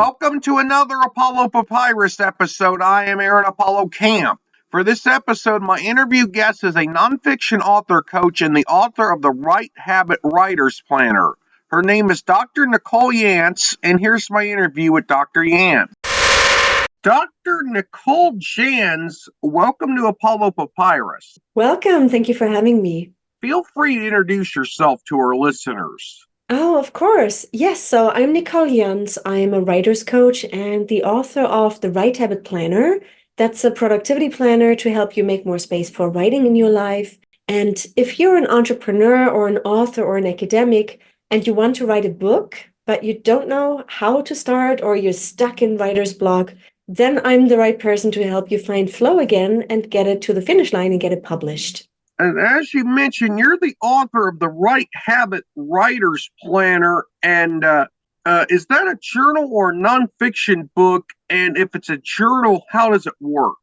Welcome to another Apollo Papyrus episode. I am Aaron Apollo Camp. For this episode, my interview guest is a nonfiction author coach and the author of the Right Habit Writer's Planner. Her name is Dr. Nicole Janz, and here's my interview with Dr. Janz. Dr. Nicole Janz, welcome to Apollo Papyrus. Welcome. Thank you for having me. Feel free to introduce yourself to our listeners. Oh, of course. Yes. So I'm Nicole Janz. I'm a writer's coach and the author of the Right Habit Planner. That's a productivity planner to help you make more space for writing in your life. And if you're an entrepreneur or an author or an academic and you want to write a book, but you don't know how to start or you're stuck in writer's block, then I'm the right person to help you find flow again and get it to the finish line and get it published. And as you mentioned, you're the author of the Right Habit Writer's Planner. And is that a journal or a nonfiction book? And if it's a journal, how does it work?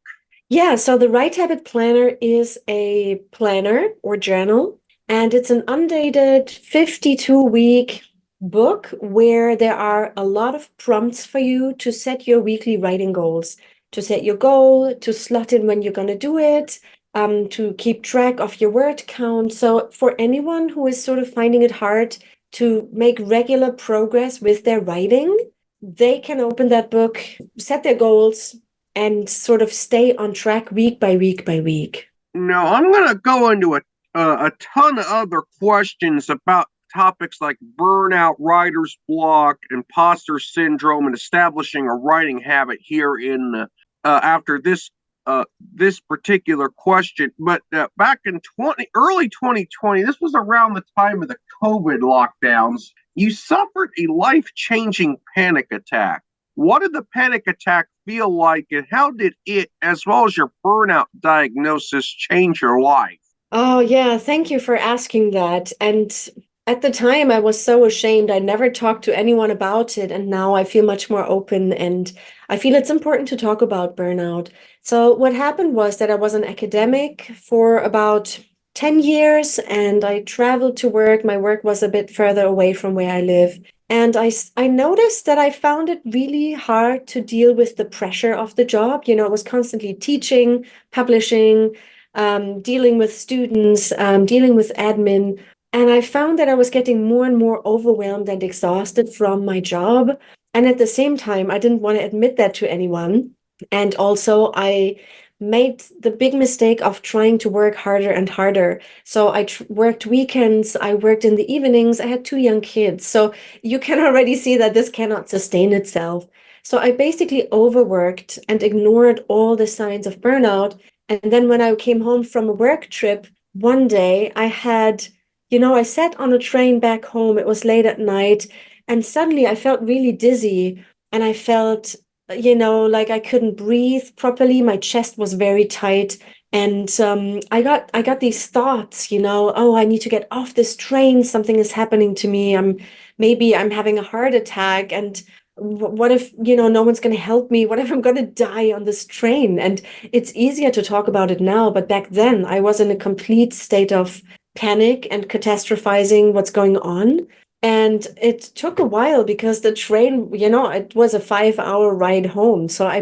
Yeah, so the Right Habit Planner is a planner or journal, and it's an undated 52-week book where there are a lot of prompts for you to set your weekly writing goals, to set your goal, to slot in when you're going to do it, to keep track of your word count. So for anyone who is sort of finding it hard to make regular progress with their writing, they can open that book, set their goals, and sort of stay on track week by week by week. Now, I'm going to go into a ton of other questions about topics like burnout, writer's block, imposter syndrome, and establishing a writing habit here in after this particular question. But back in early 2020, this was around the time of the COVID lockdowns, you suffered a life-changing panic attack. What did the panic attack feel like, and how did it, as well as your burnout diagnosis, change your life? Oh, yeah. Thank you for asking that. And at the time, I was so ashamed. I never talked to anyone about it. And now I feel much more open, and I feel it's important to talk about burnout. So what happened was that I was an academic for about 10 years, and I traveled to work. My work was a bit further away from where I live. And I noticed that I found it really hard to deal with the pressure of the job. You know, I was constantly teaching, publishing, dealing with students, dealing with admin. And I found that I was getting more and more overwhelmed and exhausted from my job. And at the same time, I didn't want to admit that to anyone. And also, I made the big mistake of trying to work harder and harder. So I worked weekends, I worked in the evenings, I had 2 young kids. So you can already see that this cannot sustain itself. So I basically overworked and ignored all the signs of burnout. And then when I came home from a work trip, one day I sat on a train back home. It was late at night, and suddenly I felt really dizzy, and I felt like I couldn't breathe properly. My chest was very tight. And I got these thoughts, oh, I need to get off this train. Something is happening to me. Maybe I'm having a heart attack. And what if, no one's going to help me? What if I'm going to die on this train? And it's easier to talk about it now. But back then I was in a complete state of panic and catastrophizing what's going on. And it took a while because the train, it was a 5-hour ride home. So I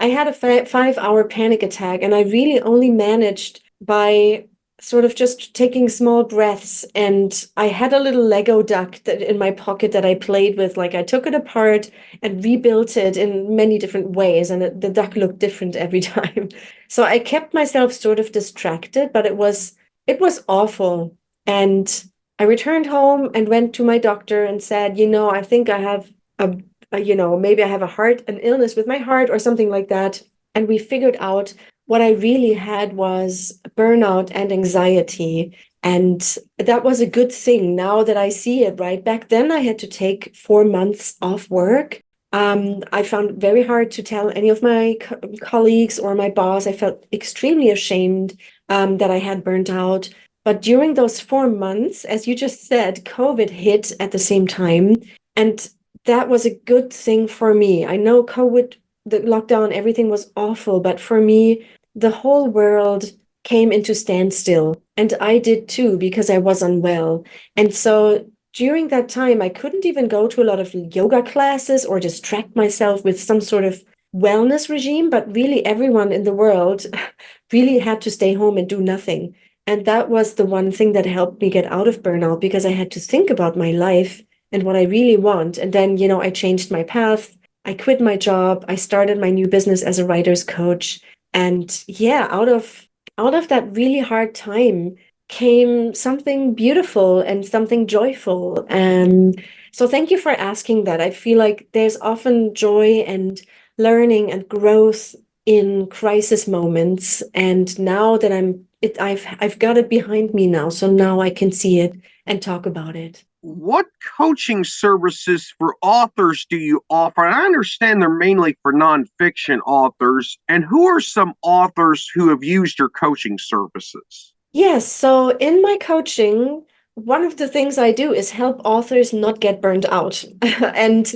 had a 5-hour panic attack, and I really only managed by sort of just taking small breaths. And I had a little Lego duck in my pocket that I played with. Like, I took it apart and rebuilt it in many different ways. And the duck looked different every time. So I kept myself sort of distracted, but it was awful. And I returned home and went to my doctor and said, I think I have maybe I have an illness with my heart or something like that. And we figured out what I really had was burnout and anxiety. And that was a good thing now that I see it, right? Back then I had to take 4 months off work. I found it very hard to tell any of my colleagues or my boss. I felt extremely ashamed that I had burnt out. But during those 4 months, as you just said, COVID hit at the same time. And that was a good thing for me. I know COVID, the lockdown, everything was awful. But for me, the whole world came into standstill. And I did too, because I was unwell. And so during that time, I couldn't even go to a lot of yoga classes or distract myself with some sort of wellness regime, but really everyone in the world really had to stay home and do nothing. And that was the one thing that helped me get out of burnout because I had to think about my life and what I really want. And then, I changed my path. I quit my job. I started my new business as a writer's coach. And yeah, out of that really hard time came something beautiful and something joyful. And so thank you for asking that. I feel like there's often joy and learning and growth in crisis moments. And now that I've got it behind me now. So now I can see it and talk about it. What coaching services for authors do you offer? I understand they're mainly for nonfiction authors. And who are some authors who have used your coaching services? Yes, so in my coaching, one of the things I do is help authors not get burned out. And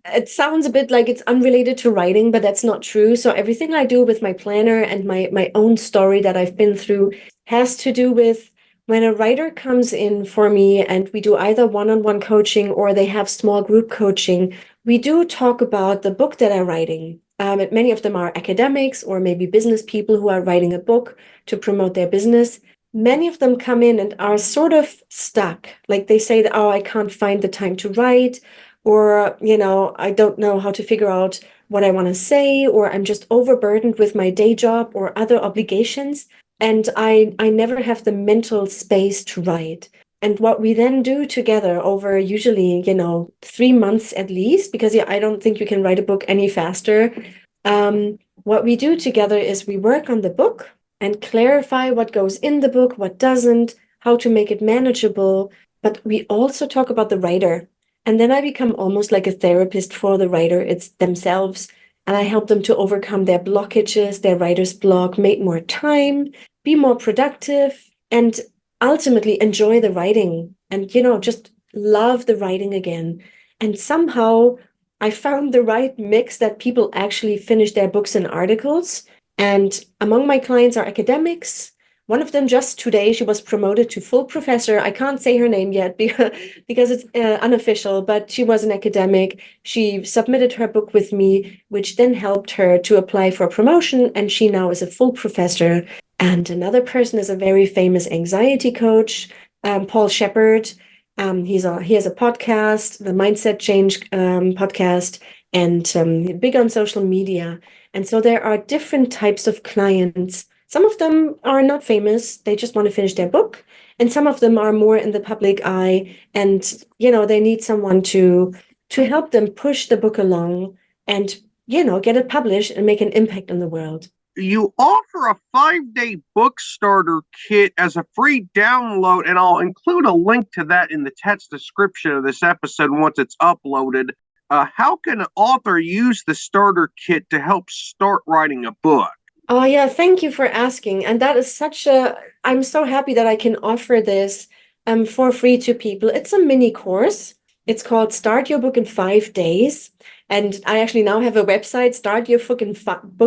it sounds a bit like it's unrelated to writing, but that's not true. So everything I do with my planner and my own story that I've been through has to do with when a writer comes in for me and we do either one-on-one coaching or they have small group coaching, we do talk about the book that I'm writing. Many of them are academics or maybe business people who are writing a book to promote their business. Many of them come in and are sort of stuck. Like they say that, oh, I can't find the time to write, or, I don't know how to figure out what I want to say, or I'm just overburdened with my day job or other obligations. And I never have the mental space to write. And what we then do together over usually, 3 months at least, because yeah, I don't think you can write a book any faster. What we do together is we work on the book and clarify what goes in the book, what doesn't, how to make it manageable. But we also talk about the writer. And then I become almost like a therapist for the writer. It's themselves. And I help them to overcome their blockages, their writer's block, make more time, be more productive, and ultimately enjoy the writing and, just love the writing again. And somehow I found the right mix that people actually finish their books and articles. And among my clients are academics. One of them just today, she was promoted to full professor. I can't say her name yet because it's unofficial, but she was an academic. She submitted her book with me, which then helped her to apply for promotion, and she now is a full professor. And another person is a very famous anxiety coach, Paul Shepard. He has a podcast, the Mindset Change podcast, and big on social media. And so there are different types of clients. Some of them are not famous. They just want to finish their book. And some of them are more in the public eye. And, they need someone to help them push the book along and, get it published and make an impact on the world. You offer a 5-day book starter kit as a free download, and I'll include a link to that in the text description of this episode once it's uploaded. How can an author use the starter kit to help start writing a book? Oh, yeah. Thank you for asking. And that is I'm so happy that I can offer this for free to people. It's a mini course. It's called Start Your Book in 5 Days. And I actually now have a website, startyourbook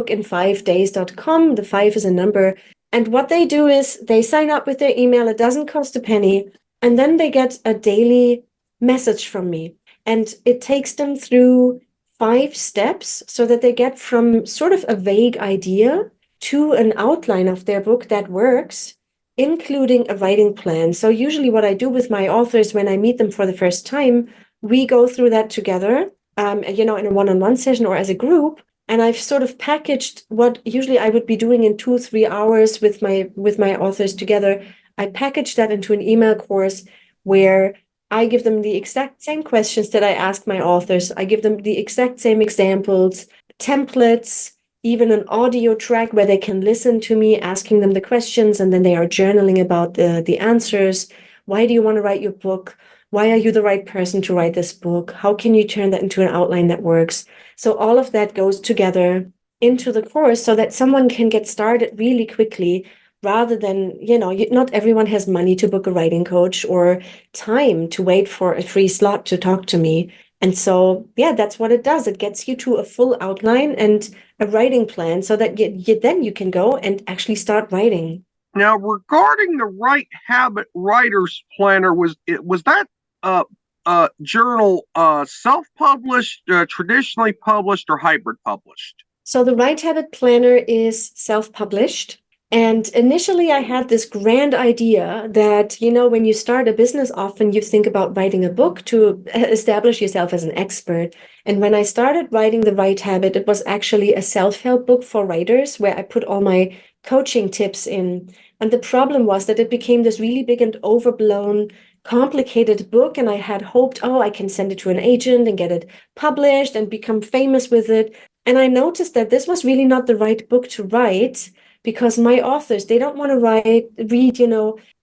in5days.com. The 5 is a number. And what they do is they sign up with their email. It doesn't cost a penny. And then they get a daily message from me. And it takes them through 5 steps so that they get from sort of a vague idea to an outline of their book that works, including a writing plan. So usually what I do with my authors when I meet them for the first time, we go through that together, in a one-on-one session or as a group. And I've sort of packaged what usually I would be doing in 2-3 hours with my authors together. I package that into an email course where I give them the exact same questions that I ask my authors. I give them the exact same examples, templates, even an audio track where they can listen to me asking them the questions, and then they are journaling about the answers. Why do you want to write your book? Why are you the right person to write this book? How can you turn that into an outline that works? So all of that goes together into the course so that someone can get started really quickly rather than, not everyone has money to book a writing coach or time to wait for a free slot to talk to me. And so, yeah, that's what it does. It gets you to a full outline and a writing plan so that then you can go and actually start writing. Now, regarding the Right Habit Writer's Planner, was that journal self-published, traditionally published, or hybrid published? So the Right Habit Planner is self-published. And initially, I had this grand idea that, when you start a business, often you think about writing a book to establish yourself as an expert. And when I started writing The Right Habit, it was actually a self-help book for writers where I put all my coaching tips in. And the problem was that it became this really big and overblown, complicated book. And I had hoped, oh, I can send it to an agent and get it published and become famous with it. And I noticed that this was really not the right book to write because my authors, they don't want to read,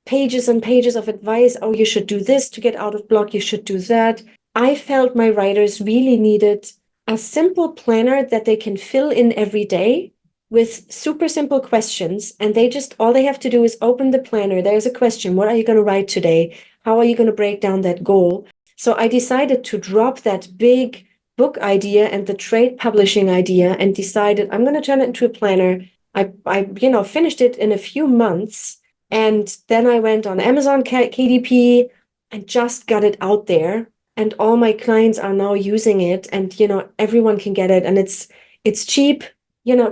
pages and pages of advice. Oh, you should do this to get out of block. You should do that. I felt my writers really needed a simple planner that they can fill in every day with super simple questions. And all they have to do is open the planner. There's a question. What are you going to write today? How are you going to break down that goal? So I decided to drop that big book idea and the trade publishing idea and decided I'm going to turn it into a planner. I finished it in a few months, and then I went on Amazon KDP and just got it out there, and all my clients are now using it, and everyone can get it, and it's cheap,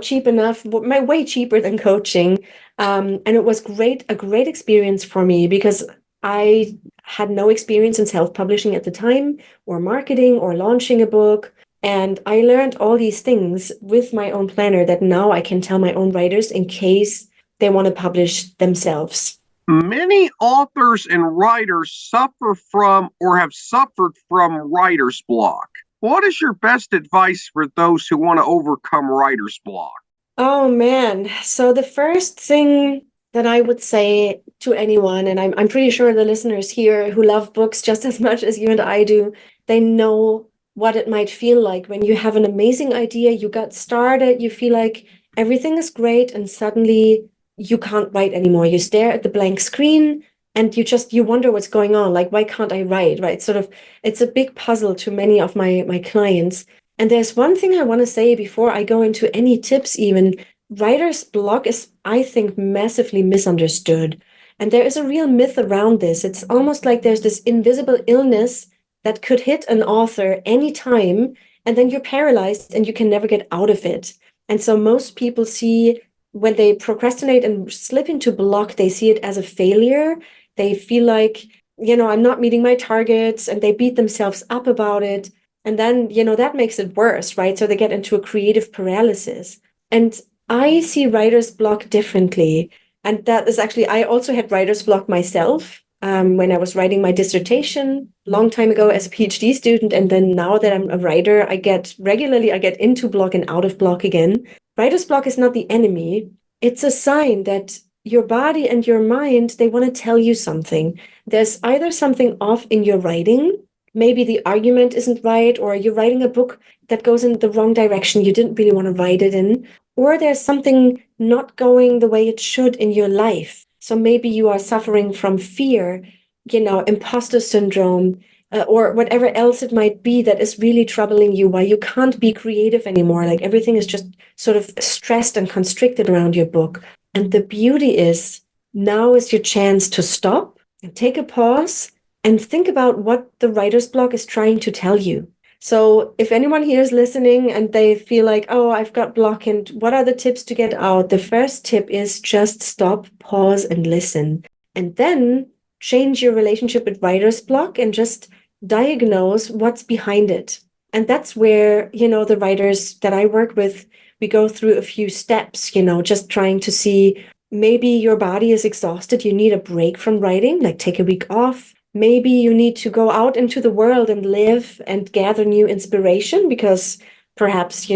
cheap enough, way cheaper than coaching, and it was a great experience for me because I had no experience in self-publishing at the time, or marketing, or launching a book. And I learned all these things with my own planner that now I can tell my own writers in case they want to publish themselves. Many authors and writers suffer from or have suffered from writer's block. What is your best advice for those who want to overcome writer's block? Oh, man. So the first thing that I would say to anyone, and I'm pretty sure the listeners here who love books just as much as you and I do, they know what it might feel like when you have an amazing idea, you got started, you feel like everything is great, and suddenly you can't write anymore. You stare at the blank screen and you wonder what's going on. Like, why can't I write? Right? Sort of, it's a big puzzle to many of my clients. And there's one thing I want to say before I go into any tips even. Writer's block is, I think, massively misunderstood. And there is a real myth around this. It's almost like there's this invisible illness that could hit an author anytime, and then you're paralyzed and you can never get out of it. And so most people see when they procrastinate and slip into block, they see it as a failure. They feel like, I'm not meeting my targets, and they beat themselves up about it. And then, that makes it worse, right? So they get into a creative paralysis. And I see writer's block differently. And that is actually, I also had writer's block myself. When I was writing my dissertation long time ago as a PhD student, and then now that I'm a writer, I get into block and out of block again. Writer's block is not the enemy. It's a sign that your body and your mind, they want to tell you something. There's either something off in your writing, maybe the argument isn't right, or you're writing a book that goes in the wrong direction, you didn't really want to write it in, or there's something not going the way it should in your life. So maybe you are suffering from fear, imposter syndrome, or whatever else it might be that is really troubling you, why you can't be creative anymore. Like everything is just sort of stressed and constricted around your book. And the beauty is, now is your chance to stop and take a pause and think about what the writer's block is trying to tell you. So if anyone here is listening and they feel like, oh, I've got block, and what are the tips to get out? The first tip is just stop, pause, and listen. And then change your relationship with writer's block and just diagnose what's behind it. And that's where, the writers that I work with, we go through a few steps, just trying to see, maybe your body is exhausted. You need a break from writing, like take a week off. Maybe you need to go out into the world and live and gather new inspiration because perhaps,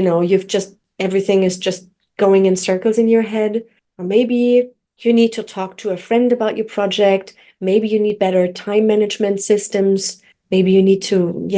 everything is just going in circles in your head. Or maybe you need to talk to a friend about your project. Maybe you need better time management systems. Maybe you need to,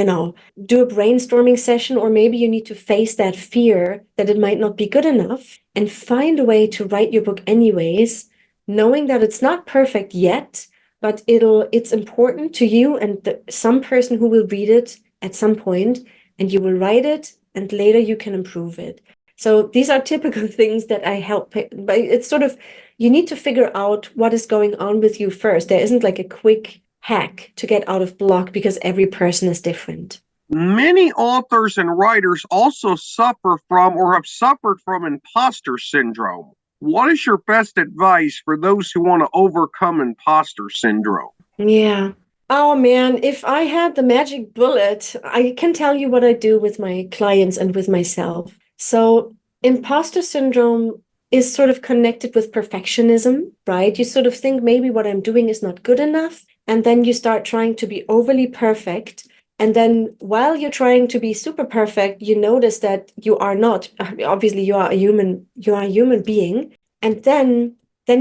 do a brainstorming session, or maybe you need to face that fear that it might not be good enough and find a way to write your book anyways, knowing that it's not perfect yet, but it's important to you and some person who will read it at some point, and you will write it, and later you can improve it. So these are typical things that I help, but it's sort of, you need to figure out what is going on with you first. There isn't like a quick hack to get out of block because every person is different. Many authors and writers also suffer from or have suffered from imposter syndrome. What is your best advice for those who want to overcome imposter syndrome? Yeah. Oh man, if I had the magic bullet, I can tell you what I do with my clients and with myself. So, imposter syndrome is sort of connected with perfectionism, right? You sort of think maybe what I'm doing is not good enough, and then you start trying to be overly perfect. And then while you're trying to be super perfect, you notice that you are not. Obviously, you are a human being. And then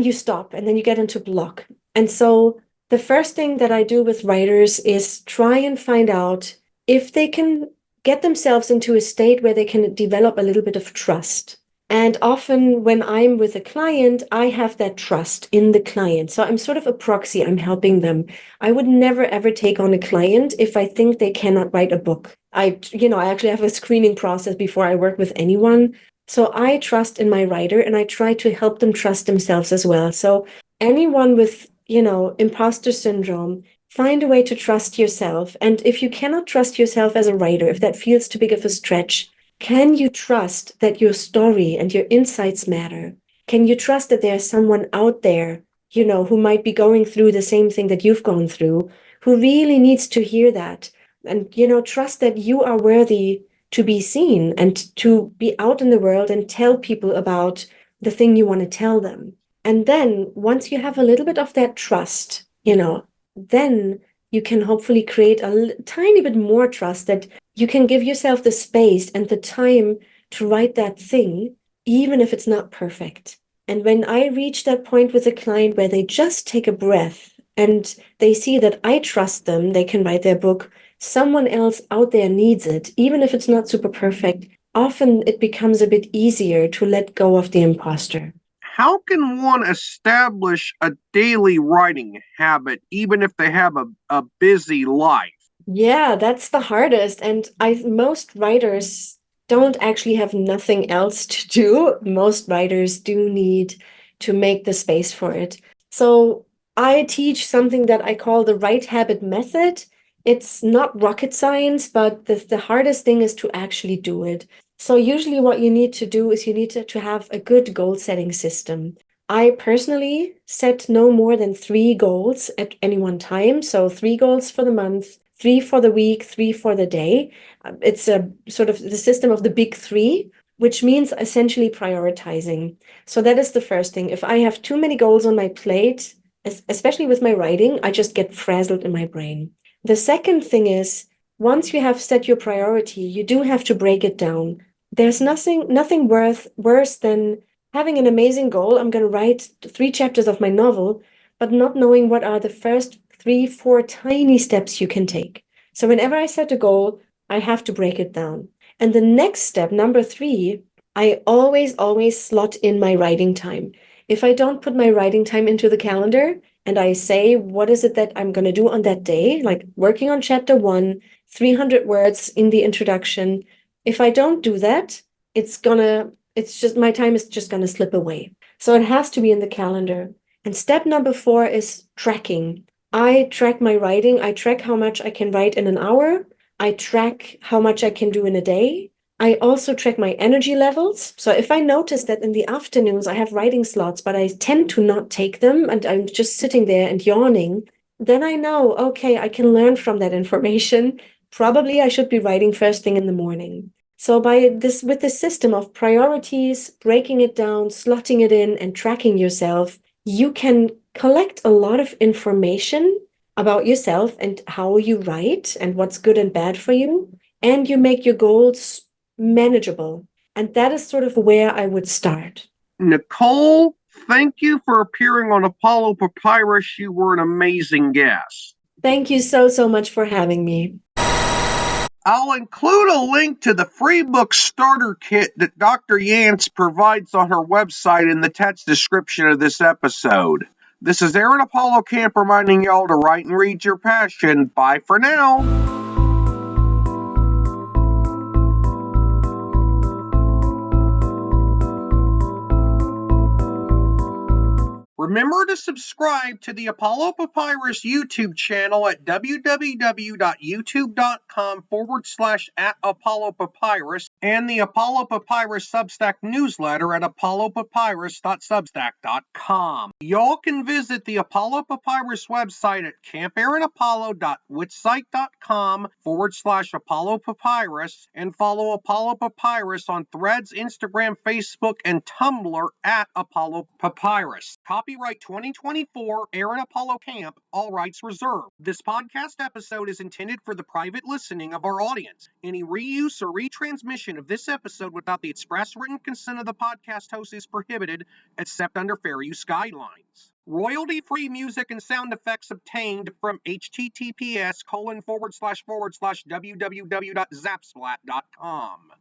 you stop and then you get into block. And so the first thing that I do with writers is try and find out if they can get themselves into a state where they can develop a little bit of trust. And often when I'm with a client, I have that trust in the client. So I'm sort of a proxy, I'm helping them. I would never ever take on a client if I think they cannot write a book. I actually have a screening process before I work with anyone. So I trust in my writer and I try to help them trust themselves as well. So anyone with, imposter syndrome, find a way to trust yourself. And if you cannot trust yourself as a writer, if that feels too big of a stretch, can you trust that your story and your insights matter? Can you trust that there's someone out there, who might be going through the same thing that you've gone through, who really needs to hear that? And, trust that you are worthy to be seen and to be out in the world and tell people about the thing you want to tell them. And then once you have a little bit of that trust, then you can hopefully create a tiny bit more trust that you can give yourself the space and the time to write that thing, even if it's not perfect. And when I reach that point with a client where they just take a breath and they see that I trust them, they can write their book, someone else out there needs it, even if it's not super perfect, often it becomes a bit easier to let go of the imposter. How can one establish a daily writing habit even if they have a busy life? Yeah, that's the hardest. And most writers don't actually have nothing else to do. Most writers do need to make the space for it. So I teach something that I call the right habit method. It's not rocket science, but the hardest thing is to actually do it. So usually what you need to do is you need to have a good goal setting system. I personally set no more than 3 goals at any one time. So 3 goals for the month, 3 for the week, 3 for the day. It's a sort of the system of the big 3, which means essentially prioritizing. So that is the first thing. If I have too many goals on my plate, especially with my writing, I just get frazzled in my brain. The second thing is, once you have set your priority, you do have to break it down. There's nothing worse than having an amazing goal. I'm going to write 3 chapters of my novel, but not knowing what are the first 3, 4 tiny steps you can take. So whenever I set a goal, I have to break it down. And the next step, number 3, I always slot in my writing time. If I don't put my writing time into the calendar and I say, what is it that I'm going to do on that day? Like working on chapter 1, 300 words in the introduction. If I don't do that, my time is just going to slip away. So it has to be in the calendar. And step number 4 is tracking. I track my writing. I track how much I can write in an hour. I track how much I can do in a day. I also track my energy levels. So if I notice that in the afternoons I have writing slots, but I tend to not take them and I'm just sitting there and yawning, then I know, okay, I can learn from that information. Probably I should be writing first thing in the morning. So with this system of priorities, breaking it down, slotting it in, and tracking yourself, you can collect a lot of information about yourself and how you write and what's good and bad for you. And you make your goals manageable. And that is sort of where I would start. Nicole, thank you for appearing on Apollo Papyrus. You were an amazing guest. Thank you so much for having me. I'll include a link to the free book starter kit that Dr. Janz provides on her website in the text description of this episode. This is Aaron Apollo Camp reminding y'all to write and read your passion. Bye for now. Remember to subscribe to the Apollo Papyrus YouTube channel at www.youtube.com/@ApolloPapyrus and the Apollo Papyrus Substack newsletter at apollopapyrus.substack.com. Y'all can visit the Apollo Papyrus website at campaaronapollo.witsite.com/Apollo Papyrus and follow Apollo Papyrus on Threads, Instagram, Facebook, and Tumblr at Apollo Papyrus. Copyright 2024, Aaron Apollo Camp, all rights reserved. This podcast episode is intended for the private listening of our audience. Any reuse or retransmission of this episode without the express written consent of the podcast host is prohibited, except under fair use guidelines. Royalty-free music and sound effects obtained from https://www.zapsplat.com.